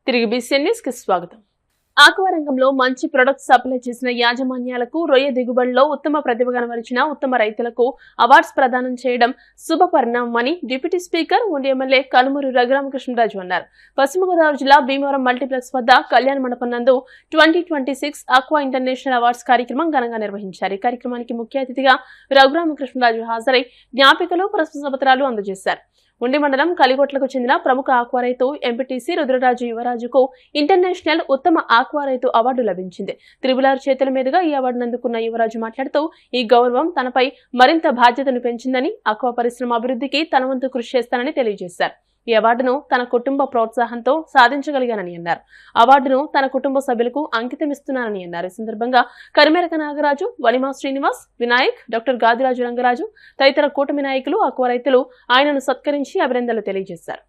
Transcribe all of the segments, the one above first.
తిరిగి BCN news కి స్వాగతం. ఆక్వా రంగంలో మంచి ప్రొడక్ట్స్ సప్లై చేసిన యాజమాన్యాలకు రొయ్య దిగుబడిలో ఉత్తమ ప్రతిభ కనబరిచిన ఉత్తమ రైతులకు అవార్డ్స్ ప్రదానం చేయడం శుభపరిణామమని డిప్యూటీ స్పీకర్ ఉండి ఎమ్మెల్యే కనుమూరు రఘురామకృష్ణరాజు అన్నారు. పశ్చిమ గోదావరి జిల్లా భీమవరం మల్టీప్లెక్స్ వద్ద కళ్యాణ మండపం నందు 2026 ఆక్వా ఇంటర్నేషనల్ అవార్డ్స్ కార్యక్రమం ఘనంగా నిర్వహించారు. ఈ కార్యక్రమానికి ముఖ్య అతిథిగా రఘురామకృష్ణరాజు హాజరై జ్ఞాపికలు ప్రశంసా పత్రాలు అందజేశారు. ఉండి మండలం కలిగొట్లకు చెందిన ప్రముఖ ఆక్వా రైతు ఎంపీటీసీ రుద్రరాజు యువరాజుకు ఇంటర్నేషనల్ ఉత్తమ ఆక్వా రైతు అవార్డు లభించింది. త్రిబులార్ చేతుల మీదుగా ఈ అవార్డును అందుకున్న యువరాజు మాట్లాడుతూ ఈ గౌరవం తనపై మరింత బాధ్యతను పెంచిందని, ఆక్వా పరిశ్రమ అభివృద్ధికి తన వంతు కృషి చేస్తానని తెలియజేశారు. ఈ అవార్డును తన కుటుంబ ప్రోత్సాహంతో సాధించగలిగానని అన్నారు. అవార్డును తన కుటుంబ సభ్యులకు అంకితమిస్తున్నానని అన్నారు. ఈ సందర్భంగా కరిమెరక నాగరాజు, వనిమా శ్రీనివాస్, వినాయక్, డాక్టర్ గాదిరాజు రంగరాజు తదితర కూటమి నాయకులు, ఆక్వా రైతులు ఆయనను సత్కరించి అభినందనలు తెలియజేశారు.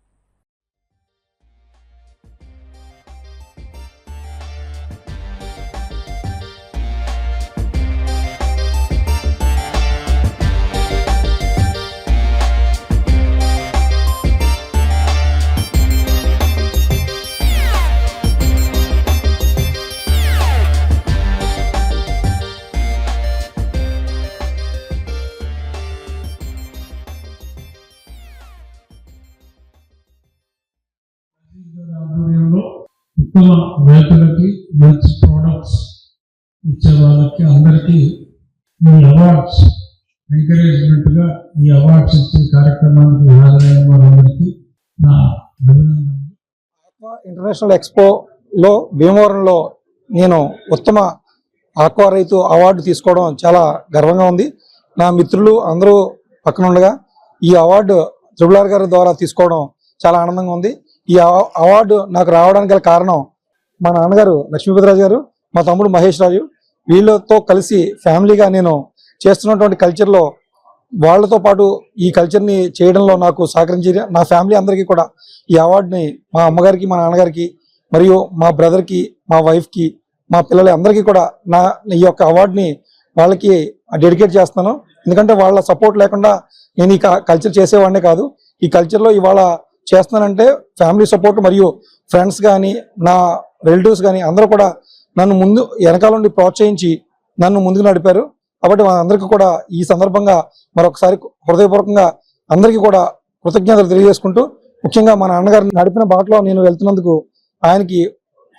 ఉత్తమ రైతులకి మంచి ప్రోడక్ట్స్ ఇచ్చే వాళ్ళకి అందరికీ ఈ అవార్డ్స్ ఎంకరేజ్మెంట్ గా ఈ అవార్డ్స్ ఇచ్చే కార్యక్రమానికి హాజరైన వాళ్ళందరికీ నా అభినందనలు. ఆక్వా ఇంటర్నేషనల్ ఎక్స్పోలో భీమవరంలో నేను ఉత్తమ ఆక్వా రైతు అవార్డు తీసుకోవడం చాలా గర్వంగా ఉంది. నా మిత్రులు అందరూ పక్కన ఉండగా ఈ అవార్డు త్రిబులార్ గారి ద్వారా తీసుకోవడం చాలా ఆనందంగా ఉంది. ఈ అవార్డు నాకు రావడానికి గల కారణం మా నాన్నగారు లక్ష్మీపతిరాజు గారు, మా తమ్ముడు మహేష్ రాజు, వీళ్ళతో కలిసి ఫ్యామిలీగా నేను చేస్తున్నటువంటి కల్చర్లో వాళ్ళతో పాటు ఈ కల్చర్ని చేయడంలో నాకు సహకరించి నా ఫ్యామిలీ అందరికీ కూడా ఈ అవార్డుని మా అమ్మగారికి, మా నాన్నగారికి, మరియు మా బ్రదర్కి, మా వైఫ్కి, మా పిల్లలు అందరికీ కూడా ఈ యొక్క అవార్డుని వాళ్ళకి డెడికేట్ చేస్తాను. ఎందుకంటే వాళ్ళ సపోర్ట్ లేకుండా నేను ఈ కల్చర్ చేసేవాడినే కాదు. ఈ కల్చర్లో ఇవాళ చేస్తున్నానంటే ఫ్యామిలీ సపోర్ట్ మరియు ఫ్రెండ్స్ కానీ, నా రిలేటివ్స్ కానీ అందరూ కూడా నన్ను ముందు వెనకాల నుండి ప్రోత్సహించి నన్ను ముందుకు నడిపారు. కాబట్టి అందరికీ కూడా ఈ సందర్భంగా మరొకసారి హృదయపూర్వకంగా అందరికీ కూడా కృతజ్ఞతలు తెలియజేసుకుంటూ, ముఖ్యంగా మా నాన్నగారు నడిపిన బాటలో నేను వెళ్తున్నందుకు ఆయనకి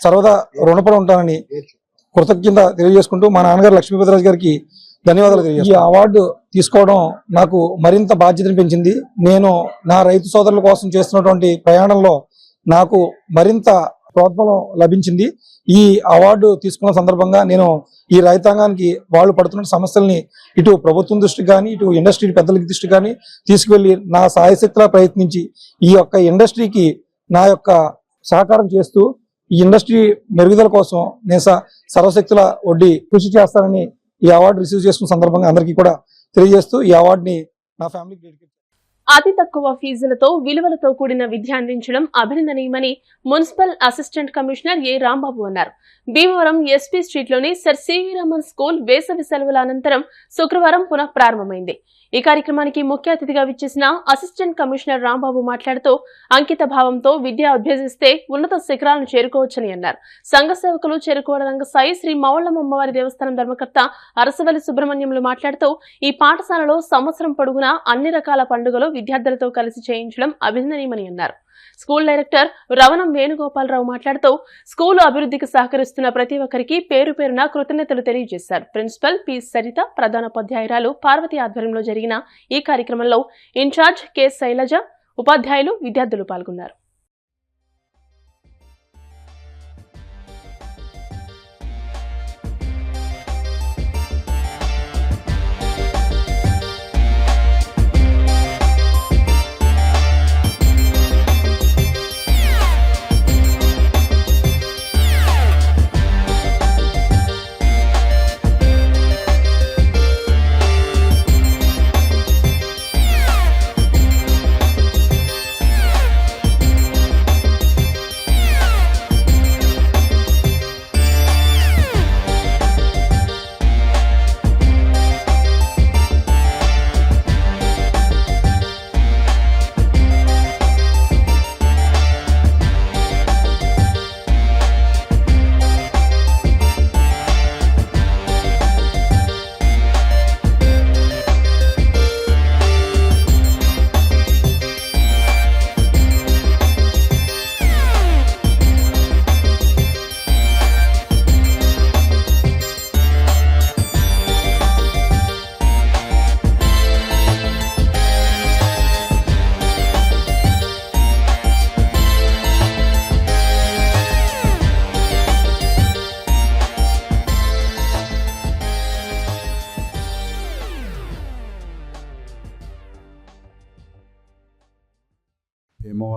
సర్వదా రుణపడి ఉంటానని కృతజ్ఞత తెలియజేసుకుంటూ మా నాన్నగారు లక్ష్మీపతిరాజు గారికి ధన్యవాదాలు తెలియజేస్తాను. ఈ అవార్డు తీసుకోవడం నాకు మరింత బాధ్యతను పెంచింది. నేను నా రైతు సోదరుల కోసం చేస్తున్నటువంటి ప్రయాణంలో నాకు మరింత ప్రోత్సాహం లభించింది. ఈ అవార్డు తీసుకున్న సందర్భంగా నేను ఈ రైతాంగానికి వాళ్ళు పడుతున్న సమస్యల్ని ఇటు ప్రభుత్వం దృష్టికి కానీ, ఇటు ఇండస్ట్రీ పెద్దల దృష్టికి కానీ తీసుకువెళ్ళి నా సాయశక్తిలా ప్రయత్నించి ఈ యొక్క ఇండస్ట్రీకి నా యొక్క సహకారం చేస్తూ ఈ ఇండస్ట్రీ మెరుగుదల కోసం నేను సర్వశక్తుల వడ్డీ కృషి చేస్తానని ఈ అవార్డు రిసీవ్ చేసుకున్న సందర్భంగా అందరికీ కూడా తెలియజేస్తూ ఈ అవార్డుని నా ఫ్యామిలీకి డెడికేట్. అతి తక్కువ ఫీజులతో విలువలతో కూడిన విద్య అందించడం అభినందనీయమని municipal assistant commissioner A Rambabu అన్నారు. భీమవరం ఎస్పీ స్ట్రీట్లోని సర్ సివి రామన్ స్కూల్ వేసవి సెలవుల అనంతరం శుక్రవారం పునః ప్రారంభమైంది. ఈ కార్యక్రమానికి ముఖ్య అతిథిగా విచ్చేసిన అసిస్టెంట్ కమిషనర్ రాంబాబు మాట్లాడుతూ అంకిత భావంతో విద్య అభ్యసిస్తే ఉన్నత శిఖరాలను చేరుకోవచ్చని అన్నారు. సంఘ సేవకులు చెరుకోవడ రంగసాయి శ్రీ మౌళ్ళమ్మ అమ్మవారి దేవస్థానం ధర్మకర్త అరసవల్లి సుబ్రహ్మణ్యంలు మాట్లాడుతూ ఈ పాఠశాలలో సంవత్సరం పొడుగునా అన్ని రకాల పండుగలు విద్యార్థులతో కలిసి చేయించడం అభినందనీయమని అన్నారు. స్కూల్ డైరెక్టర్ రవణం వేణుగోపాలరావు మాట్లాడుతూ స్కూలు అభివృద్ధికి సహకరిస్తున్న ప్రతి ఒక్కరికి పేరు పేరున కృతజ్ఞతలు తెలియజేశారు. ప్రిన్సిపల్ పి సరిత, ప్రధానోపాధ్యాయురాలు పార్వతి ఆధ్వర్యంలో జరిగిన ఈ కార్యక్రమంలో ఇన్ఛార్జ్ కె శైలజ, ఉపాధ్యాయులు, విద్యార్థులు పాల్గొన్నారు.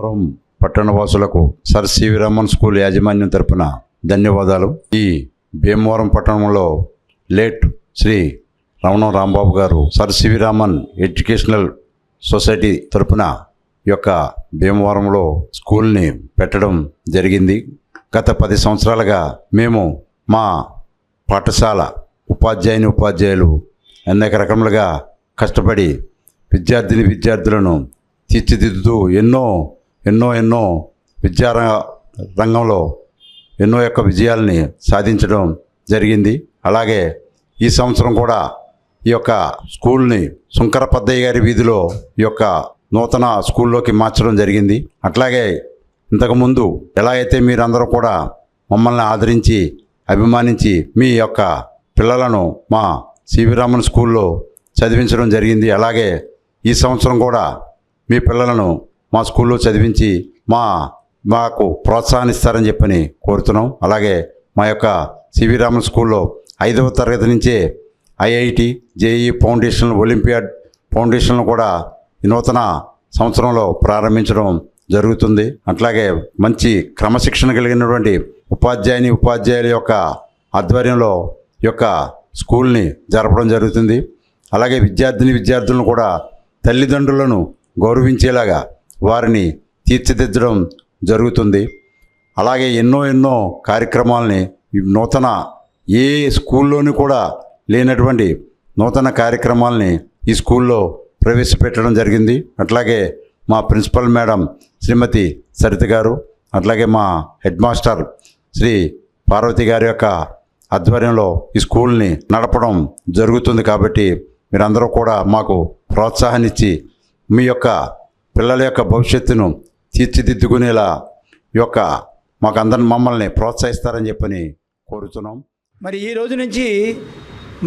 భీమవరం పట్టణవాసులకు సర్ సివి రామన్ స్కూల్ యాజమాన్యం తరపున ధన్యవాదాలు. ఈ భీమవరం పట్టణంలో లేట్ శ్రీ రమణం రాంబాబు గారు sir CV Raman educational society తరపున ఈ యొక్క భీమవరంలో స్కూల్ని పెట్టడం జరిగింది. గత 10 సంవత్సరాలుగా మేము మా పాఠశాల ఉపాధ్యాయులు అనేక రకములుగా కష్టపడి విద్యార్థులను తీర్చిదిద్దుతూ ఎన్నో విద్యా రంగంలో ఎన్నో యొక్క విజయాల్ని సాధించడం జరిగింది. అలాగే ఈ సంవత్సరం కూడా ఈ యొక్క స్కూల్ని శుంకర పద్దయ్య గారి వీధిలో ఈ యొక్క నూతన స్కూల్లోకి మార్చడం జరిగింది. అట్లాగే ఇంతకుముందు ఎలా అయితే మీరందరూ కూడా మమ్మల్ని ఆదరించి అభిమానించి మీ యొక్క పిల్లలను మా సివి రామన్ స్కూల్లో చదివించడం జరిగింది, అలాగే ఈ సంవత్సరం కూడా మీ పిల్లలను మా స్కూల్లో చదివించి మాకు ప్రోత్సాహాన్నిస్తారని చెప్పని కోరుతున్నాం. అలాగే మా యొక్క సివి రామన్ స్కూల్లో 5వ తరగతి నుంచే ఐఐటి, జేఈ ఫౌండేషన్, ఒలింపియాడ్ ఫౌండేషన్లు కూడా ఈ నూతన సంవత్సరంలో ప్రారంభించడం జరుగుతుంది. అట్లాగే మంచి క్రమశిక్షణ కలిగినటువంటి ఉపాధ్యాయుల యొక్క ఆధ్వర్యంలో ఈ యొక్క స్కూల్ని జరపడం జరుగుతుంది. అలాగే విద్యార్థులను కూడా తల్లిదండ్రులను గౌరవించేలాగా వారిని తీర్చిదిద్దడం జరుగుతుంది. అలాగే ఎన్నో కార్యక్రమాలని నూతన ఏ స్కూల్లోని కూడా లేనటువంటి నూతన కార్యక్రమాలని ఈ స్కూల్లో ప్రవేశపెట్టడం జరిగింది. అట్లాగే మా ప్రిన్సిపల్ మేడం శ్రీమతి సరిత గారు, అట్లాగే మా హెడ్ మాస్టర్ శ్రీ పార్వతి గారి యొక్క ఆధ్వర్యంలో ఈ స్కూల్ని నడపడం జరుగుతుంది. కాబట్టి మీరందరూ కూడా మాకు ప్రోత్సాహాన్నిచ్చి మీ యొక్క పిల్లల యొక్క భవిష్యత్తును తీర్చిదిద్దుకునేలా ఈ యొక్క మమ్మల్ని ప్రోత్సహిస్తారని చెప్పని కోరుతున్నాం. మరి ఈ రోజు నుంచి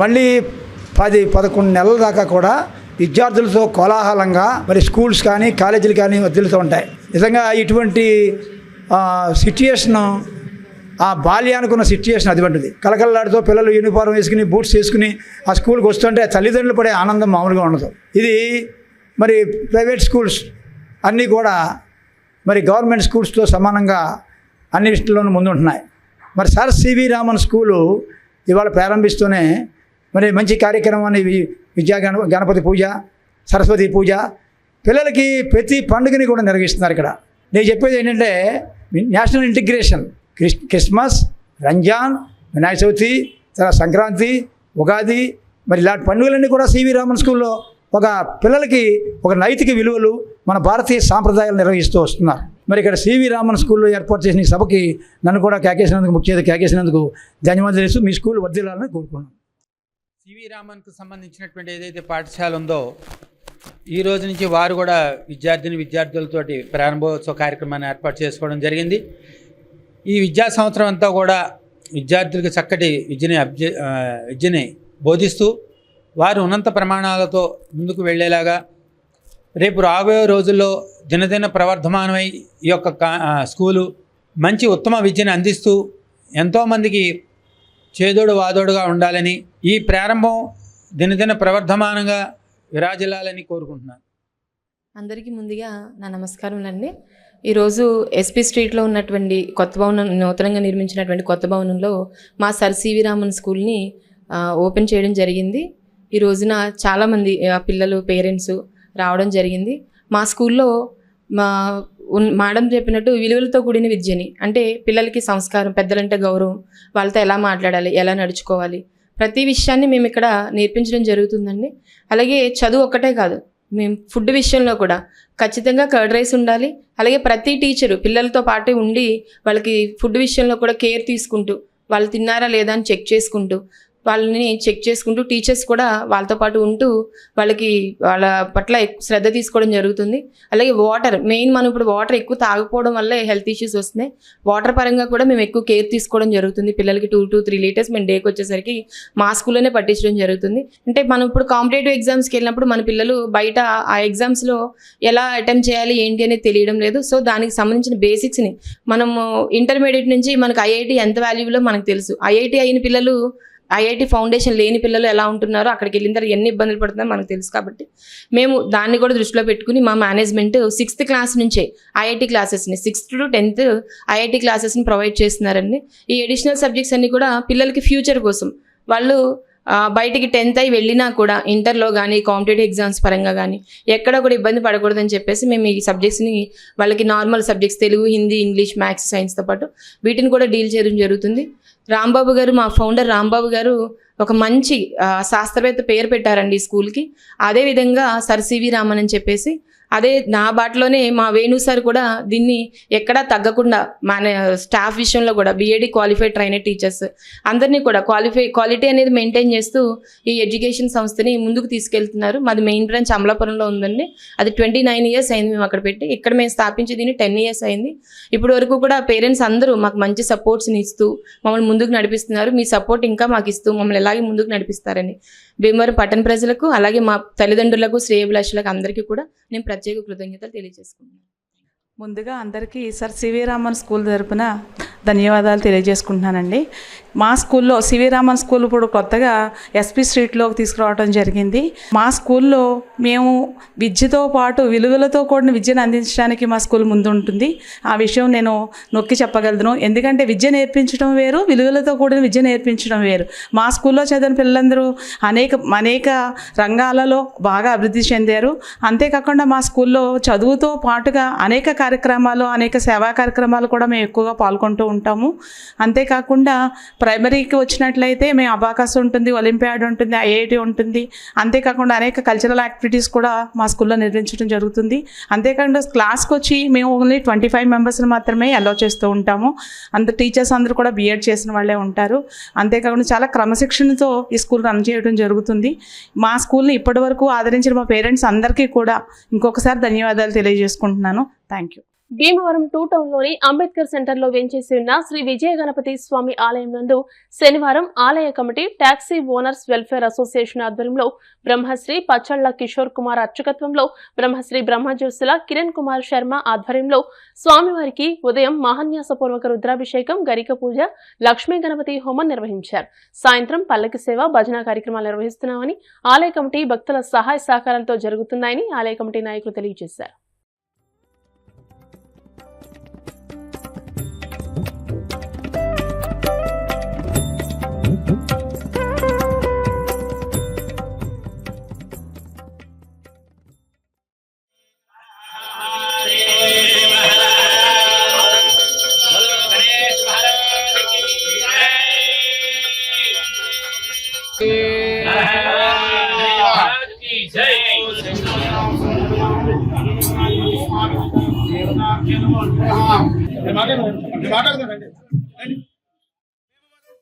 మళ్ళీ 10-11 నెలల దాకా కూడా విద్యార్థులతో కోలాహలంగా మరి స్కూల్స్ కానీ కాలేజీలు కానీ వదులుతూ ఉంటాయి. నిజంగా ఇటువంటి సిట్యుయేషను ఆ బాల్యానికి ఉన్న సిట్యుయేషన్ అటువంటిది. కలకల్లాడుతూ పిల్లలు యూనిఫారం వేసుకుని బూట్స్ వేసుకుని ఆ స్కూల్కి వస్తుంటే తల్లిదండ్రులు పడే ఆనందం మామూలుగా ఉండదు. ఇది మరి ప్రైవేట్ స్కూల్స్ అన్నీ కూడా మరి గవర్నమెంట్ స్కూల్స్తో సమానంగా అన్ని విషయాల్లోనూ ముందుంటున్నాయి. మరి సర్ సివి రామన్ స్కూలు ఇవాళ ప్రారంభిస్తూనే మరి మంచి కార్యక్రమాన్ని గణపతి పూజ, సరస్వతి పూజ, పిల్లలకి ప్రతి పండుగని కూడా నిర్వహిస్తున్నారు. ఇక్కడ నేను చెప్పేది ఏంటంటే national integration, Christmas, Ramzan, Vinayaka Chavithi, తర్వాత సంక్రాంతి, ఉగాది, మరి ఇలాంటి పండుగలన్నీ కూడా సివి రామన్ స్కూల్లో ఒక పిల్లలకి ఒక నైతిక విలువలు మన భారతీయ సాంప్రదాయాలు నిర్వహిస్తూ వస్తున్నారు. మరి ఇక్కడ సివి రామన్ స్కూల్లో ఏర్పాటు చేసిన ఈ సభకి నన్ను కూడా కేకేసినందుకు ధన్యవాదాలు. మీ స్కూల్ వర్ధిల్లాలని కోరుకున్నాను. సివి రామన్కు సంబంధించినటువంటి ఏదైతే పాఠశాల ఉందో ఈ రోజు నుంచి వారు కూడా విద్యార్థులతోటి ప్రారంభోత్సవ కార్యక్రమాన్ని ఏర్పాటు చేసుకోవడం జరిగింది. ఈ విద్యా సంవత్సరం అంతా కూడా విద్యార్థులకు చక్కటి విద్యని బోధిస్తూ వారు ఉన్నత ప్రమాణాలతో ముందుకు వెళ్ళేలాగా రేపు రాబోయే రోజుల్లో దినదిన ప్రవర్ధమానమై ఈ యొక్క స్కూలు మంచి ఉత్తమ విద్యను అందిస్తూ ఎంతోమందికి చేదోడు వాదోడుగా ఉండాలని, ఈ ప్రారంభం దినదిన ప్రవర్ధమానంగా విరాజిల్లాలని కోరుకుంటున్నాను. అందరికీ ముందుగా నా నమస్కారములండి. ఈరోజు ఎస్పీ స్ట్రీట్లో ఉన్నటువంటి కొత్త భవనం, నూతనంగా నిర్మించినటువంటి కొత్త భవనంలో మా సర్ సివి రామన్ స్కూల్ని ఓపెన్ చేయడం జరిగింది. ఈ రోజున చాలామంది పిల్లలు, పేరెంట్స్ రావడం జరిగింది. మా స్కూల్లో మేడం చెప్పినట్టు విలువలతో కూడిన విద్యని, అంటే పిల్లలకి సంస్కారం, పెద్దలంటే గౌరవం, వాళ్ళతో ఎలా మాట్లాడాలి, ఎలా నడుచుకోవాలి, ప్రతి విషయాన్ని మేము ఇక్కడ నేర్పించడం జరుగుతుందండి. అలాగే చదువు ఒక్కటే కాదు, మేము ఫుడ్ విషయంలో కూడా ఖచ్చితంగా కర్డ్ రైస్ ఉండాలి. అలాగే ప్రతి టీచరు పిల్లలతో పాటు ఉండి వాళ్ళకి ఫుడ్ విషయంలో కూడా కేర్ తీసుకుంటూ, వాళ్ళు తిన్నారా లేదా అని చెక్ చేసుకుంటూ టీచర్స్ కూడా వాళ్ళతో పాటు ఉంటూ వాళ్ళ పట్ల శ్రద్ధ తీసుకోవడం జరుగుతుంది. అలాగే వాటర్ మెయిన్, మనం ఇప్పుడు వాటర్ ఎక్కువ తాగకపోవడం వల్ల హెల్త్ ఇష్యూస్ వస్తున్నాయి. వాటర్ పరంగా కూడా మేము ఎక్కువ కేర్ తీసుకోవడం జరుగుతుంది. పిల్లలకి 2 to 3 లీటర్స్ మేము డేకి వచ్చేసరికి మా స్కూల్లోనే పట్టించడం జరుగుతుంది. అంటే మనం ఇప్పుడు కాంపిటేటివ్ ఎగ్జామ్స్కి వెళ్ళినప్పుడు మన పిల్లలు బయట ఆ ఎగ్జామ్స్లో ఎలా అటెంప్ట్ చేయాలి ఏంటి అనేది తెలియడం లేదు. సో దానికి సంబంధించిన బేసిక్స్ని మనము ఇంటర్మీడియట్ నుంచి మనకు ఐఐటి ఎంత వాల్యూబులో మనకు తెలుసు. ఐఐటి అయిన పిల్లలు ఐఐటి ఫౌండేషన్ లేని పిల్లలు ఎలా ఉంటున్నారో అక్కడికి వెళ్ళిన తర్వాత ఎన్ని ఇబ్బందులు పడుతున్నారో మనకు తెలుసు. కాబట్టి మేము దాన్ని కూడా దృష్టిలో పెట్టుకుని మా మేనేజ్మెంట్ 6th క్లాస్ నుంచే ఐఐటి క్లాసెస్ని 6th to 10th ఐఐటి క్లాసెస్ని ప్రొవైడ్ చేస్తున్నారండి. ఈ అడిషనల్ సబ్జెక్ట్స్ అన్ని కూడా పిల్లలకి ఫ్యూచర్ కోసం వాళ్ళు బయటికి 10th అయి వెళ్ళినా కూడా ఇంటర్లో కానీ కాంపిటేటివ్ ఎగ్జామ్స్ పరంగా కానీ ఎక్కడ కూడా ఇబ్బంది పడకూడదని చెప్పేసి మేము ఈ సబ్జెక్ట్స్ని వాళ్ళకి normal subjects Telugu, Hindi, English, maths, సైన్స్తో పాటు వీటిని కూడా డీల్ చేయడం జరుగుతుంది. రాంబాబు గారు, మా ఫౌండర్ రాంబాబు గారు ఒక మంచి శాస్త్రవేత్త పేరు పెట్టారండి ఈ స్కూల్కి. అదేవిధంగా సర్ సివి రామన్ అని చెప్పేసి అదే నా బాటలోనే మా వేణు సార్ కూడా దీన్ని ఎక్కడా తగ్గకుండా మన స్టాఫ్ విషయంలో కూడా BEd క్వాలిఫైడ్ ట్రైనర్ టీచర్స్ అందరినీ కూడా క్వాలిటీ అనేది మెయింటైన్ చేస్తూ ఈ ఎడ్యుకేషన్ సంస్థని ముందుకు తీసుకెళ్తున్నారు. మాది మెయిన్ బ్రాంచ్ అమలాపురంలో ఉందండి. అది 29 years అయింది మేము అక్కడ పెట్టి. ఇక్కడ మేము స్థాపించి దీన్ని 10 years అయింది. ఇప్పటి వరకు కూడా పేరెంట్స్ అందరూ మాకు మంచి సపోర్ట్స్ని ఇస్తూ మమ్మల్ని ముందుకు నడిపిస్తున్నారు. మీ సపోర్ట్ ఇంకా మాకు ఇస్తూ మమ్మల్ని ఎలాగే ముందుకు నడిపిస్తారని భీమవరం పట్టణ ప్రజలకు అలాగే మా తల్లిదండ్రులకు, శ్రేయభిలాషులకు అందరికీ కూడా నేను ప్రత్యేక కృతజ్ఞతలు తెలియజేసుకుంటున్నాను. ముందుగా అందరికీ సర్ సివి రామన్ స్కూల్ తరపున ధన్యవాదాలు తెలియజేసుకుంటున్నానండి. మా స్కూల్లో సివి రామన్ స్కూల్ ఇప్పుడు కొత్తగా ఎస్పీ స్ట్రీట్లోకి తీసుకురావడం జరిగింది. మా స్కూల్లో మేము విద్యతో పాటు విలువలతో కూడిన విద్యను అందించడానికి మా స్కూల్ ముందు ఉంటుంది. ఆ విషయం నేను నొక్కి చెప్పగలను. ఎందుకంటే విద్య నేర్పించడం వేరు, విలువలతో కూడిన విద్య నేర్పించడం వేరు. మా స్కూల్లో చదివిన పిల్లలందరూ అనేక రంగాలలో బాగా అభివృద్ధి చెందారు. అంతేకాకుండా మా స్కూల్లో చదువుతో పాటుగా అనేక కార్యక్రమాలు, అనేక సేవా కార్యక్రమాలు కూడా మేము ఎక్కువగా పాల్గొంటూ ఉంటాము. అంతేకాకుండా ప్రైమరీకి వచ్చినట్లయితే మేము అబాకస్ ఉంటుంది, ఒలింపియాడ్ ఉంటుంది, ఐఐటి ఉంటుంది. అంతేకాకుండా అనేక కల్చరల్ యాక్టివిటీస్ కూడా మా స్కూల్లో నిర్వహించడం జరుగుతుంది. అంతేకాకుండా క్లాస్కి వచ్చి మేము ఓన్లీ 25 మెంబర్స్ని మాత్రమే అలౌ చేస్తూ ఉంటాము. టీచర్స్ అందరూ కూడా BEd చేసిన వాళ్ళే ఉంటారు. అంతేకాకుండా చాలా క్రమశిక్షణతో ఈ స్కూల్ రన్ చేయడం జరుగుతుంది. మా స్కూల్ని ఇప్పటివరకు ఆదరించిన మా పేరెంట్స్ అందరికీ కూడా ఇంకొకసారి ధన్యవాదాలు తెలియజేసుకుంటున్నాను. Thank you. భీమవరం 2 టౌన్లోని అంబేద్కర్ సెంటర్లో వేంచేసి ఉన్న శ్రీ విజయ గణపతి స్వామి ఆలయం నందు శనివారం ఆలయ committee taxi owners welfare association ఆధ్వర్యంలో బ్రహ్మశ్రీ పచ్చళ్ల కిషోర్ కుమార్ అర్చకత్వంలో బ్రహ్మశ్రీ బ్రహ్మజ్యోత్సల కిరణ్ కుమార్ శర్మ ఆధ్వర్యంలో స్వామివారికి ఉదయం మహాన్యాసపూర్వక రుద్రాభిషేకం, గరిక పూజ, లక్ష్మీ గణపతి హోమం నిర్వహించారు. సాయంత్రం పల్లకి సేవ, భజన కార్యక్రమాలు నిర్వహిస్తున్నామని ఆలయ కమిటీ భక్తుల సహాయ సహకారాలతో జరుగుతున్నాయని ఆలయ కమిటీ నాయకులు తెలియజేశారు.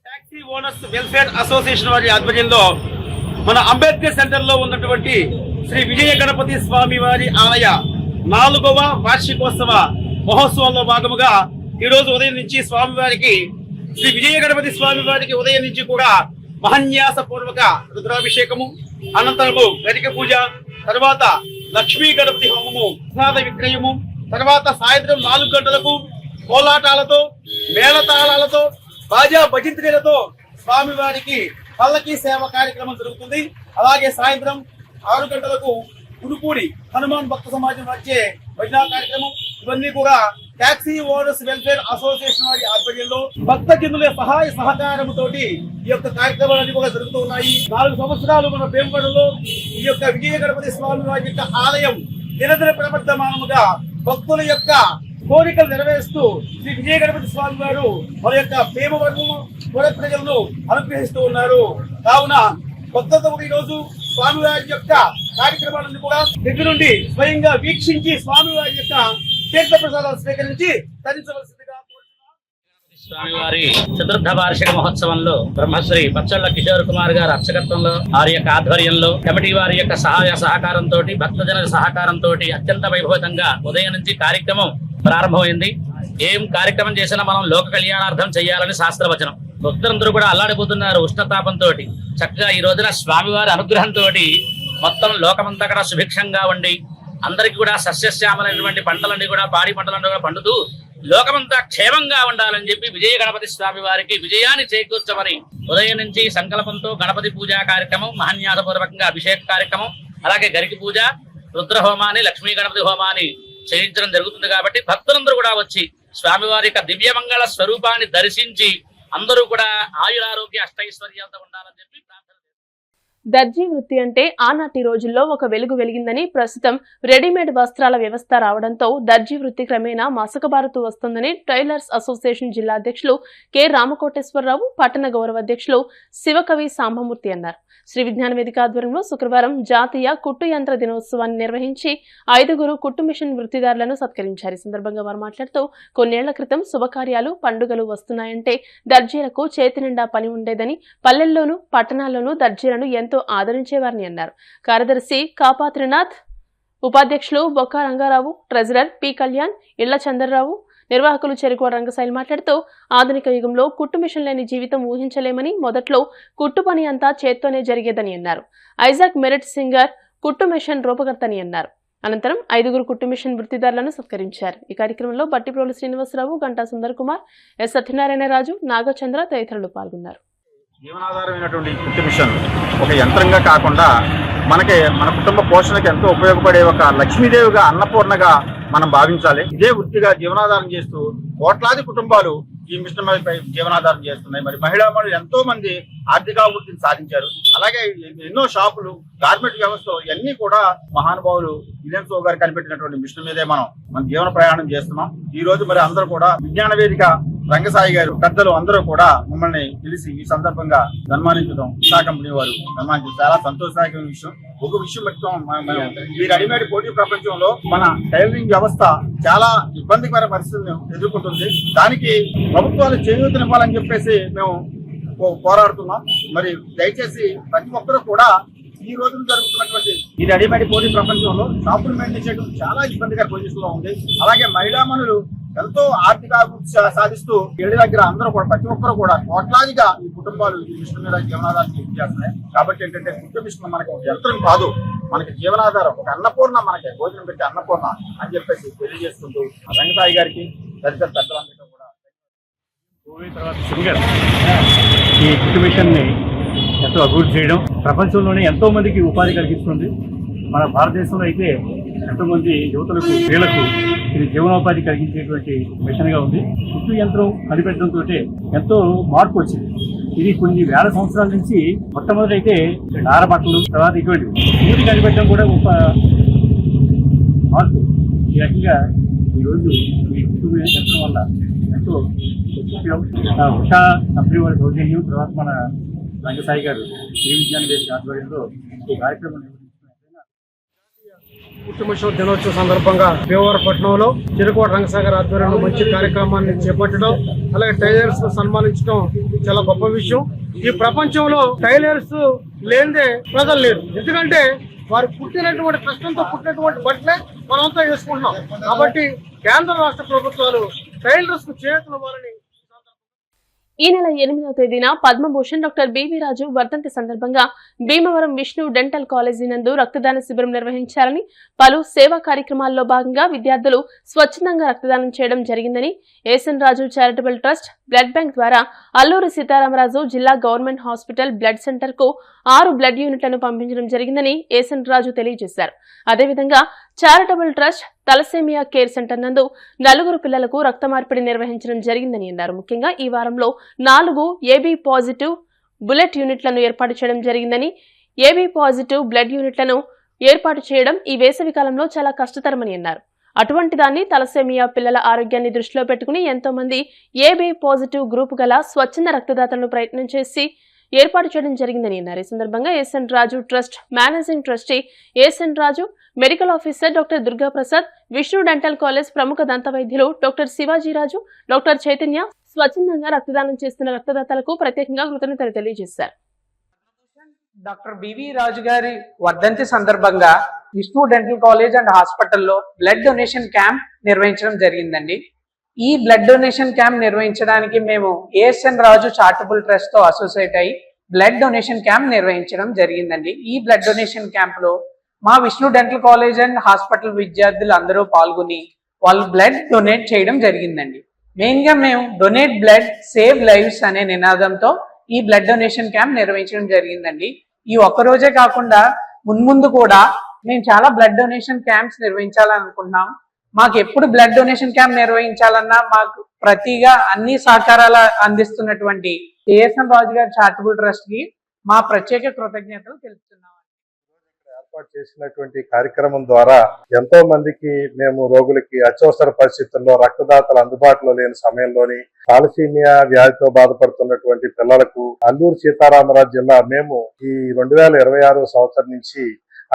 టాక్సీ ఓనర్స్ వెల్ఫేర్ అసోసియేషన్ వారి ఆధ్వర్యంలో మన అంబేద్కర్ సెంటర్ లో ఉన్నటువంటి శ్రీ విజయ గణపతి స్వామి వారి ఆలయ 4వ వార్షికోత్సవ మహోత్సవంలో భాగముగా ఈ రోజు ఉదయం నుంచి స్వామివారికి శ్రీ విజయ గణపతి స్వామి వారికి ఉదయం నుంచి కూడా మహాన్యాస పూర్వక రుద్రాభిషేకము, అనంతరము గరిక పూజ, తర్వాత లక్ష్మీ గణపతి హోమము, ప్రసాద విక్రయము, తర్వాత సాయంత్రం 4 గంటలకు కోలాటాలతో, మేళతాళాలతో, బాజా భజంత్రీలతో స్వామివారికి పల్లకి సేవ కార్యక్రమం జరుగుతుంది. అలాగే సాయంత్రం 6 గంటలకు గురుపూడి హనుమాన్ భక్త సమాజం వచ్చే భజనా కార్యక్రమం. ఇవన్నీ కూడా టాక్సీ ఓనర్స్ వెల్ఫేర్ అసోసియేషన్ వారి ఆధ్వర్యంలో భక్తజనుల సహాయ సహకారంతోటి ఈ యొక్క కార్యక్రమాలన్నీ కూడా జరుగుతూ ఉన్నాయి. 4 సంవత్సరాలు మన భీమవరంలో ఈ యొక్క విజయ గణపతి స్వామి వారి యొక్క ఆలయం నిరంతర ప్రవర్ధమానముగా భక్తుల యొక్క కోరికలు నెరవేరుస్తూ శ్రీ విజయ గణపతి స్వామి వారు మన యొక్క భీమవరం పుర ప్రజలను అనుగ్రహిస్తూ ఉన్నారు. కావున భక్తులతో ఈ రోజు స్వామివారి యొక్క కార్యక్రమాలను కూడా దగ్గర నుండి స్వయంగా వీక్షించి స్వామివారి యొక్క తీర్థ ప్రసాదాలు స్వీకరించి తరించవలసిందిగా స్వామివారి చతుర్థ వార్షిక మహోత్సవంలో బ్రహ్మశ్రీ పచ్చళ్ల కిషోర్ కుమార్ గారి అర్చకత్వంలో వారి యొక్క ఆధ్వర్యంలో కమిటీ వారి యొక్క సహాయ సహకారంతో భక్తజన సహకారంతో అత్యంత వైభవంగా ఉదయం నుంచి కార్యక్రమం ప్రారంభమైంది. ఏం కార్యక్రమం చేసినా మనం లోక కళ్యాణార్థం చేయాలని శాస్త్రవచనం. భక్తులందరూ కూడా అల్లాడిపోతున్నారు ఉష్ణతాపంతో. చక్కగా ఈ రోజున స్వామివారి అనుగ్రహంతో మొత్తం లోకమంతా కూడా సుభిక్షంగా ఉండి అందరికీ కూడా సస్యశ్యామలైనటువంటి పంటలన్నీ కూడా పాడి పంటలన్నీ కూడా పండుతూ లోకమంతా క్షేమంగా ఉండాలని చెప్పి విజయ గణపతి స్వామి వారికి విజయాన్ని చేకూర్చమని ఉదయం నుంచి సంకల్పంతో గణపతి పూజా కార్యక్రమం, మహాన్యాసపూర్వకంగా అభిషేక కార్యక్రమం, అలాగే గరికి పూజ, రుద్రహోమాన్ని, లక్ష్మీ గణపతి హోమాన్ని చేయించడం జరుగుతుంది. కాబట్టి భక్తులందరూ కూడా వచ్చి స్వామివారి యొక్క దివ్యమంగళ స్వరూపాన్ని దర్శించి అందరూ కూడా ఆయురారోగ్య అష్టైశ్వర్యాలతో ఉండాలని చెప్పి ప్రార్థన. దర్జీ వృత్తి అంటే ఆనాటి రోజుల్లో ఒక వెలుగు వెలిగిందని, ప్రస్తుతం రెడీమేడ్ వస్త్రాల వ్యవస్థ రావడంతో దర్జీ వృత్తి క్రమేణా మసకబారుతూ వస్తోందని టైలర్స్ అసోసియేషన్ జిల్లా అధ్యక్షులు కె రామకోటేశ్వరరావు, పట్టణ గౌరవ అధ్యక్షులు శివకవి సాంబమూర్తి అన్నారు. శ్రీ విజ్ఞాన వేదిక ఆధ్వర్యంలో శుక్రవారం జాతీయ కుట్టు యంత్ర దినోత్సవాన్ని నిర్వహించి 5 కుట్టు మిషన్ వృత్తిదారులను సత్కరించారు. ఈ సందర్భంగా వారు మాట్లాడుతూ, కొన్నేళ్ల క్రితం శుభకార్యాలు, పండుగలు వస్తున్నాయంటే దర్జీలకు చేతి నిండా పని ఉండేదని, పల్లెల్లోనూ పట్టణాల్లోనూ దర్జీలను ఎంతో ఆదరించేవారని అన్నారు. కార్యదర్శి కాపాత్రినాథ్, ఉపాధ్యక్షులు బొక్క రంగారావు, ట్రెజరర్ పి కళ్యాణ్, ఇళ్ల చంద్రరావు, నిర్వాహకులు చెరుకు రంగశైలి మాట్లాడుతూ, ఆధునిక యుగంలో కుట్టు మిషన్ లేని జీవితం ఊహించలేమని, మొదట్లో కుట్టు పని అంతా చేత్తోనే జరిగేదని అన్నారు. ఐజాక్ మెరిట్ సింగర్ కుట్టు మిషన్ రూపకర్తని అన్నారు. అనంతరం 5 కుట్టు మిషన్ వృత్తిదారులను సత్కరించారు. ఈ కార్యక్రమంలో బట్టిప్రోలు శ్రీనివాసరావు, గంటా సుందర్ కుమార్, ఎస్ సత్యనారాయణ రాజు, నాగచంద్ర తదితరులు పాల్గొన్నారు. జీవనాధారమైనటువంటి కుట్టు మిషన్ ఒక యంత్రంగా కాకుండా మన కుటుంబ పోషణకు ఎంతో ఉపయోగపడే ఒక లక్ష్మీదేవిగా, అన్నపూర్ణగా మనం భావించాలి. ఇదే వృత్తిగా జీవనాధారం చేస్తూ కోట్లాది కుటుంబాలు ఈ మిషన్ పై జీవనాధారం చేస్తున్నాయి. మరి మహిళా మనులు ఎంతో మంది ఆర్థికాభివృద్ధిని సాధించారు. అలాగే ఎన్నో షాపులు, గార్మెంట్ వ్యవస్థ ఇవన్నీ కూడా మహానుభావులు విలియం సో గారు కనిపెట్టినటువంటి మిషన్ మీదే మన జీవన ప్రయాణం చేస్తున్నాం. ఈ రోజు మరి అందరూ కూడా విజ్ఞాన వేదిక రంగసాయి గారు, పెద్దలు అందరూ కూడా మమ్మల్ని పిలిచి ఈ సందర్భంగా సన్మానించడం, ఉషా కంపెనీ వారు సన్మానించడం చాలా సంతోషదాయకమైన విషయం. ఒక విషయం ఈ రెడీమేడ్ పోటీ ప్రపంచంలో మన టైలరింగ్ వ్యవస్థ చాలా ఇబ్బందికర పరిస్థితులను ఎదుర్కొంటుంది. దానికి ప్రభుత్వాలు చేయూతనివ్వాలని చెప్పేసి మేము పోరాడుతున్నాం. మరి దయచేసి ప్రతి ఒక్కరూ కూడా ఈ రోజున జరుగుతున్నటువంటి ఈ రెడీమేడ్ పోటీ ప్రపంచంలో షాపులు మెయింటైన్ చేయడం చాలా ఇబ్బందికర పొజిషన్ లో ఉంది. అలాగే మహిళా మనులు ఎంతో ఆర్థిక అభివృద్ధి సాధిస్తూ ఇళ్ల దగ్గర అందరూ కూడా ప్రతి ఒక్కరు కూడా కోట్లాదిగా ఈ కుటుంబాలు ఈ మిషన్ మీద జీవనాధారం చేస్తున్నాయి. కాబట్టి ఏంటంటే కుటుంబ మిషన్ మనకి ఒక యంత్రం కాదు, మనకి జీవనాధారం, ఒక అన్నపూర్ణ, మనకి భోజనం పెట్టి అన్నపూర్ణ అని చెప్పేసి తెలియజేసుకుంటూ రంగసాయి గారికి తదితర పెద్దలందరికీ కూడా తర్వాత సింగర్ ఈ కుట్టు మిషన్ ని ఎంతో అభివృద్ధి చేయడం ప్రపంచంలోనే ఎంతో మందికి ఉపాధి కలిగిస్తుంది. మన భారతదేశంలో అయితే ఎంతో మంది యువతులకు, స్త్రీలకు ఇది జీవనోపాధి కలిగించేటువంటి మిషన్ గా ఉంది. కుట్టు యంత్రం కనిపెట్టడంతో ఎంతో మార్పు వచ్చింది. ఇది కొన్ని వేల సంవత్సరాల నుంచి మొట్టమొదటి అయితే నారబట్టలు, తర్వాత ఇటువంటి పూర్తి కనిపెట్టడం కూడా ఒక మార్పు. ఈ రకంగా ఈరోజు ఈ కుట్టు యంత్రం వల్ల ఎంతో ఉషా కంపెనీ వారి సౌజన్యం, తర్వాత మన రంగసాయి గారు శ్రీ విజ్ఞాన వేదిక ఆధ్వర్యంలో ఈ కార్యక్రమం కుట్టు మిషన్ దినోత్సవ సందర్భంగా భీమవరపట్నంలో చెరుకు రంగసాగర్ ఆధ్వర్యంలో మంచి కార్యక్రమాన్ని చేపట్టడం, అలాగే టైలర్స్ సన్మానించడం చాలా గొప్ప విషయం. ఈ ప్రపంచంలో టైలర్స్ లేనిదే ప్రజలు లేరు. ఎందుకంటే వారు పుట్టినటువంటి కష్టంతో పుట్టినటువంటి బట్టలే మనమంతా వేసుకుంటున్నాం. కాబట్టి కేంద్ర రాష్ట్ర ప్రభుత్వాలు టైలర్స్ కు చేతులవ్వాలని. ఈ నెల 8వ తేదీన పద్మభూషణ్ డాక్టర్ బివి రాజు వర్ధంతి సందర్భంగా భీమవరం విష్ణు డెంటల్ కాలేజీ నందు రక్తదాన శిబిరం నిర్వహించారని, పలు సేవా కార్యక్రమాల్లో భాగంగా విద్యార్థులు స్వచ్ఛందంగా రక్తదానం చేయడం జరిగిందని, ఏసన్ రాజు చారిటబుల్ ట్రస్ట్ బ్లడ్ బ్యాంక్ ద్వారా అల్లూరి సీతారామరాజు జిల్లా గవర్నమెంట్ హాస్పిటల్ బ్లడ్ సెంటర్ కు 6 బ్లడ్ యూనిట్లను పంపించడం జరిగిందని ఏసన్ రాజు తెలియజేశారు. అదేవిధంగా charitable trust thalassemia care centre నందు 4 పిల్లలకు రక్త మార్పిడి నిర్వహించడం జరిగిందని అన్నారు. ముఖ్యంగా ఈ వారంలో 4 ఏబీ పాజిటివ్ బుల్లెట్ యూనిట్లను ఏర్పాటు చేయడం జరిగిందని, ఏబీ పాజిటివ్ బ్లడ్ యూనిట్లను ఏర్పాటు చేయడం ఈ వేసవి కాలంలో చాలా కష్టతరమని అన్నారు. అటువంటి దాన్ని తలసేమియా పిల్లల ఆరోగ్యాన్ని దృష్టిలో పెట్టుకుని ఎంతో మంది ఏబీ పాజిటివ్ గ్రూప్ గల స్వచ్ఛంద రక్తదాతలను ప్రయత్నం చేసి ఏర్పాటు చేయడం జరిగిందని అన్నారు. ఈ సందర్భంగా ASN Raju trust managing trustee ASN Raju, medical officer doctor Durgaprasad, Vishnu dental college ప్రముఖ దంత వైద్యులు డాక్టర్ శివాజీరాజు, డాక్టర్ చైతన్య స్వచ్ఛందంగా రక్తదానం చేస్తున్న రక్తదాతలకు ప్రత్యేకంగా కృతజ్ఞతలు తెలియజేశారు. డాక్టర్ బివి రాజు గారి వర్ధంతి సందర్భంగా విష్ణు డెంటల్ కాలేజ్ అండ్ హాస్పిటల్లో బ్లడ్ డొనేషన్ క్యాంప్ నిర్వహించడం జరిగిందండి. ఈ బ్లడ్ డొనేషన్ క్యాంప్ నిర్వహించడానికి మేము ఏఎస్ఎన్ రాజు చారిటబుల్ ట్రస్ట్ తో అసోసియేట్ అయ్యి బ్లడ్ డొనేషన్ క్యాంప్ నిర్వహించడం జరిగిందండి. ఈ బ్లడ్ డొనేషన్ క్యాంప్ లో మా Vishnu dental college and hospital విద్యార్థులు అందరూ పాల్గొని వాళ్ళు బ్లడ్ డొనేట్ చేయడం జరిగిందండి. మెయిన్గా మేము డొనేట్ బ్లడ్ సేవ్ లైవ్స్ అనే నినాదంతో ఈ బ్లడ్ డొనేషన్ క్యాంప్ నిర్వహించడం జరిగిందండి. ఈ ఒక్కరోజే కాకుండా మున్ముందు కూడా మేము చాలా బ్లడ్ డొనేషన్ క్యాంప్స్ నిర్వహించాలనుకుంటున్నాం. మాకు ఎప్పుడు బ్లడ్ డొనేషన్ క్యాంప్ నిర్వహించాలన్నా మాకు ప్రతిగా అన్ని సహకారాలు అందిస్తున్నటువంటి ఏఎస్ఎన్ రాజు గారి చారిటబుల్ ట్రస్ట్ కి మా ప్రత్యేక కృతజ్ఞతలు తెలుపుతున్నాం. ఏర్పాటు చేసినటువంటి కార్యక్రమం ద్వారా ఎంతో మందికి మేము రోగులకి అత్యవసర పరిస్థితుల్లో రక్తదాతలు అందుబాటులో లేని సమయంలోని థాలసీమియా వ్యాధితో బాధపడుతున్నటువంటి పిల్లలకు అల్లూరు సీతారామరాజు జిల్లా మేము ఈ 2026 సంవత్సరం నుంచి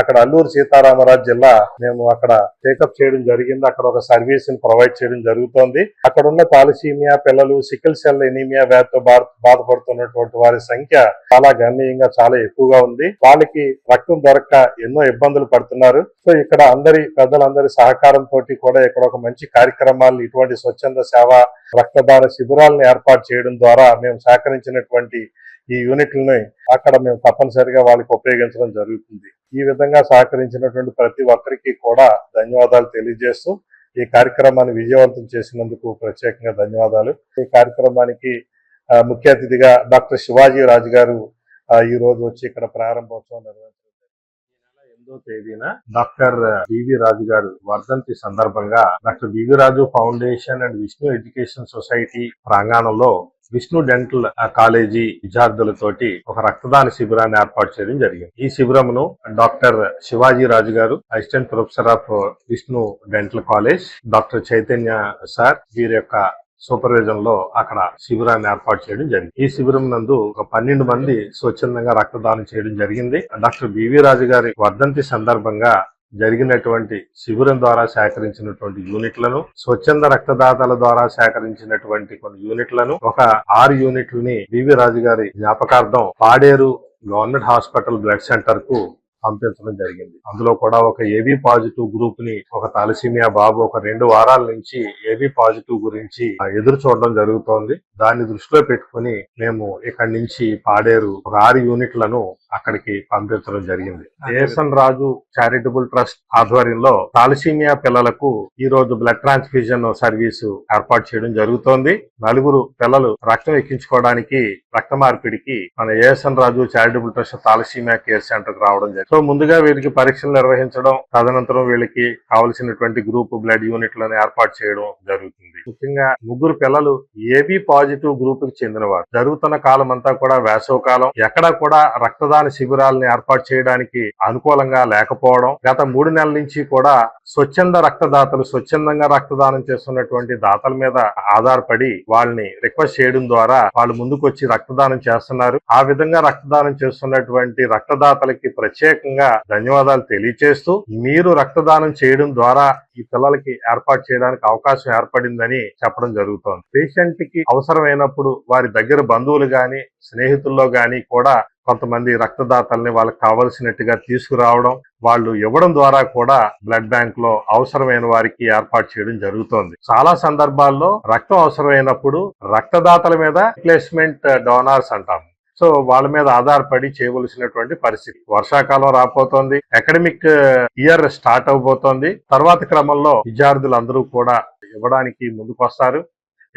అక్కడ అల్లూరు సీతారామరాజు జిల్లా మేము అక్కడ టేకప్ చేయడం జరిగింది. అక్కడ ఒక సర్వీస్ ని ప్రొవైడ్ చేయడం జరుగుతోంది. అక్కడ ఉన్న థాలసీమియా పిల్లలు, సికిల్ సెల్ ఎనీమియా వ్యాధితో బాధపడుతున్నటువంటి వారి సంఖ్య చాలా గణనీయంగా చాలా ఎక్కువగా ఉంది. వాళ్ళకి రక్తం దొరక్క ఎన్నో ఇబ్బందులు పడుతున్నారు. సో ఇక్కడ పెద్దలందరి సహకారంతో కూడా ఇక్కడ ఒక మంచి కార్యక్రమాలు, ఇటువంటి స్వచ్ఛంద సేవ రక్తదాన శిబిరాలను ఏర్పాటు చేయడం ద్వారా మేము సేకరించినటువంటి ఈ యూనిట్లని అక్కడ మేము తప్పనిసరిగా వాళ్ళకి ఉపయోగించడం జరుగుతుంది. ఈ విధంగా సహకరించినటువంటి ప్రతి ఒక్కరికి కూడా ధన్యవాదాలు తెలియజేస్తూ ఈ కార్యక్రమాన్ని విజయవంతం చేసినందుకు ప్రత్యేకంగా ధన్యవాదాలు. ఈ కార్యక్రమానికి ముఖ్య అతిథిగా డాక్టర్ శివాజీ రాజు గారు ఈ రోజు వచ్చి ఇక్కడ ప్రారంభోత్సవం నిర్వహించారు. ఈ నెల 8వ తేదీన డాక్టర్ బివి రాజు గారు వర్ధంతి సందర్భంగా doctor BV Raju foundation and Vishnu education society ప్రాంగణంలో విష్ణు డెంటల్ కాలేజీ విద్యార్థులతోటి ఒక రక్తదాన శిబిరాన్ని ఏర్పాటు చేయడం జరిగింది. ఈ శిబిరమును డాక్టర్ శివాజీ రాజు గారు, assistant professor of Vishnu dental college, doctor Chaitanya sir వీరి యొక్క సూపర్విజన్ లో అక్కడ శిబిరాన్ని ఏర్పాటు చేయడం జరిగింది. ఈ శిబిరం నందు ఒక 12 మంది స్వచ్ఛందంగా రక్తదానం చేయడం జరిగింది. డాక్టర్ బివి రాజు గారి వర్ధంతి సందర్భంగా జరిగినటువంటి శిబిరం ద్వారా సేకరించినటువంటి యూనిట్లను, స్వచ్ఛంద రక్తదాతల ద్వారా సేకరించినటువంటి కొన్ని యూనిట్లను, ఒక 6 యూనిట్లని బివి రాజు గారి జ్ఞాపకార్థం Paderu government hospital blood centre కు పంపించడం జరిగింది. అందులో కూడా ఒక ఏబీ పాజిటివ్ గ్రూప్ ని ఒక థాలసీమియా బాబు ఒక 2 వారాల నుంచి ఏబీ పాజిటివ్ గురించి ఎదురు చూడడం జరుగుతోంది. దాన్ని దృష్టిలో పెట్టుకుని మేము ఇక్కడి నుంచి పాడేరు ఒక 6 యూనిట్లను అక్కడికి పంపించడం జరిగింది. ఏఎస్ఎన్ రాజు చారిటబుల్ ట్రస్ట్ ఆధ్వర్యంలో థాలసీమియా పిల్లలకు ఈ రోజు బ్లడ్ ట్రాన్స్ఫ్యూజన్ సర్వీసు ఏర్పాటు చేయడం జరుగుతోంది. 4 పిల్లలు రక్తం ఎక్కించుకోవడానికి రక్త మార్పిడికి మన ASN Raju charitable trust thalassemia care centre కు రావడం జరిగింది. సో ముందుగా వీరికి పరీక్షలు నిర్వహించడం, తదనంతరం వీళ్ళకి కావలసినటువంటి గ్రూప్ బ్లడ్ యూనిట్లను ఏర్పాటు చేయడం జరుగుతుంది. ముఖ్యంగా 3 పిల్లలు ఏబీ పాజిటివ్ గ్రూప్ కి చెందినవారు. జరుగుతున్న కాలం అంతా కూడా వేసవ కాలం, ఎక్కడా కూడా రక్తదాన శిబిరాలను ఏర్పాటు చేయడానికి అనుకూలంగా లేకపోవడం, గత 3 నెలల నుంచి కూడా స్వచ్ఛంద రక్తదాతలు స్వచ్ఛందంగా రక్తదానం చేస్తున్నటువంటి దాతల మీద ఆధారపడి వాళ్ళని రిక్వెస్ట్ చేయడం ద్వారా వాళ్ళు ముందుకు వచ్చి రక్తదానం చేస్తున్నారు. ఆ విధంగా రక్తదానం చేస్తున్నటువంటి రక్తదాతలకి ప్రత్యేకంగా ధన్యవాదాలు తెలియజేస్తూ, మీరు రక్తదానం చేయడం ద్వారా ఈ పిల్లలకి ఏర్పాటు చేయడానికి అవకాశం ఏర్పడిందని చెప్పడం జరుగుతోంది. పేషెంట్ కి అవసరమైనప్పుడు వారి దగ్గర బంధువులు గాని స్నేహితుల్లో గాని కూడా కొంతమంది రక్తదాతల్ని వాళ్ళకి కావలసినట్టుగా తీసుకురావడం, వాళ్ళు ఇవ్వడం ద్వారా కూడా బ్లడ్ బ్యాంక్ లో అవసరమైన వారికి ఏర్పాటు చేయడం జరుగుతోంది. చాలా సందర్భాల్లో రక్తం అవసరమైనప్పుడు రక్తదాతల మీద రిప్లేస్మెంట్ డోనార్స్ అంటాం. సో వాళ్ళ మీద ఆధారపడి చేయవలసినటువంటి పరిస్థితి. వర్షాకాలం రాబోతోంది, అకాడమిక్ ఇయర్ స్టార్ట్ అవబోతోంది. తర్వాత క్రమంలో విద్యార్థులందరూ కూడా ఇవ్వడానికి ముందుకు వస్తారు.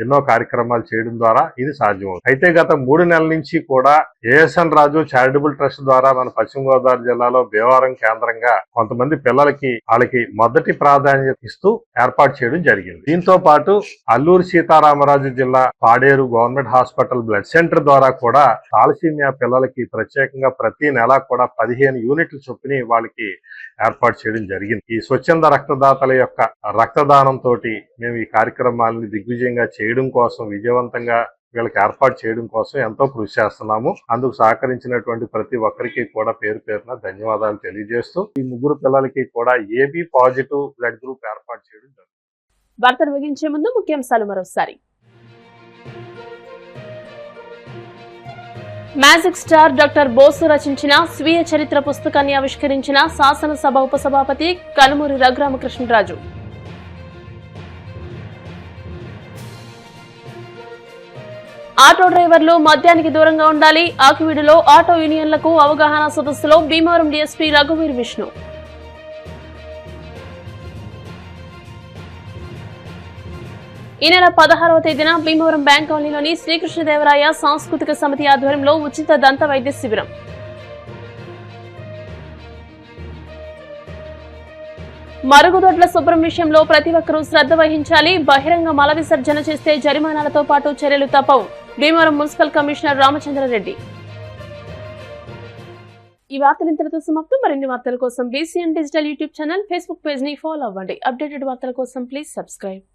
ఎన్నో కార్యక్రమాలు చేయడం ద్వారా ఇది సాధ్యమవుతుంది. అయితే గత 3 నెలల నుంచి కూడా ఏఎస్ఎన్ రాజు చారిటబుల్ ట్రస్ట్ ద్వారా మన పశ్చిమ గోదావరి జిల్లాలో భీమవరం కేంద్రంగా కొంతమంది పిల్లలకి వాళ్ళకి మొదటి ప్రాధాన్యత ఇస్తూ ఏర్పాటు చేయడం జరిగింది. దీంతో పాటు అల్లూరు సీతారామరాజు జిల్లా Paderu government hospital blood centre ద్వారా కూడా థాలసీమియా పిల్లలకి ప్రత్యేకంగా ప్రతి నెల కూడా 15 యూనిట్ల చొప్పున వాళ్ళకి ఏర్పాటు చేయడం జరిగింది. ఈ స్వచ్ఛంద రక్తదాతల యొక్క రక్తదానంతో మేము ఈ కార్యక్రమాలని దిగ్విజయంగా చేయడం కోసం, విజయవంతంగా వీళ్ళకి ఏర్పాటు చేయడం కోసం ఎంతో కృషి చేస్తున్నాము. అందుకు సహకరించినటువంటి ప్రతి ఒక్కరికి కూడా పేరు పేరున ధన్యవాదాలు తెలియజేస్తూ, ఈ 3 పిల్లలకి కూడా ఏబీ పాజిటివ్ బ్లడ్ గ్రూప్ ఏర్పాటు చేయడం జరుగుతుంది. వార్తలు ముగించే ముందు ముఖ్యాంశాలు మరోసారి. మ్యాజిక్ స్టార్ డాక్టర్ బోసు రచించిన స్వీయ చరిత్ర పుస్తకాన్ని ఆవిష్కరించిన శాసనసభ ఉపసభాపతి కనుమూరి రఘురామకృష్ణరాజు. ఆటో డ్రైవర్లు మద్యానికి దూరంగా ఉండాలి. ఆకివీడులో ఆటో యూనియన్లకు అవగాహన సదస్సులో భీమవరం డీఎస్పీ రఘువీర్ విష్ణు. ఈ నెల 16వ తేదీన భీమవరం బ్యాంక్ కాలనీలోని శ్రీకృష్ణదేవరాయ సాంస్కృతిక సమితి ఆధ్వర్యంలో ఉచిత దంత వైద్య శిబిరం. మరుగుదొడ్ల శుభ్రం విషయంలో ప్రతి ఒక్కరూ శ్రద్ధ వహించాలి. బహిరంగ మల విసర్జన చేస్తే జరిమానాలతో పాటు చర్యలు తప్పవు. Bhimavaram municipal commissioner Ramachandra Reddy. ఈ వార్తలు ఇంతటితో సమాప్తం. మరిన్ని వార్తల కోసం BCN digital YouTube channel, Facebook page ని ఫాలో అవ్వండి. అప్డేటెడ్ వార్తల కోసం ప్లీజ్ సబ్స్క్రైబ్.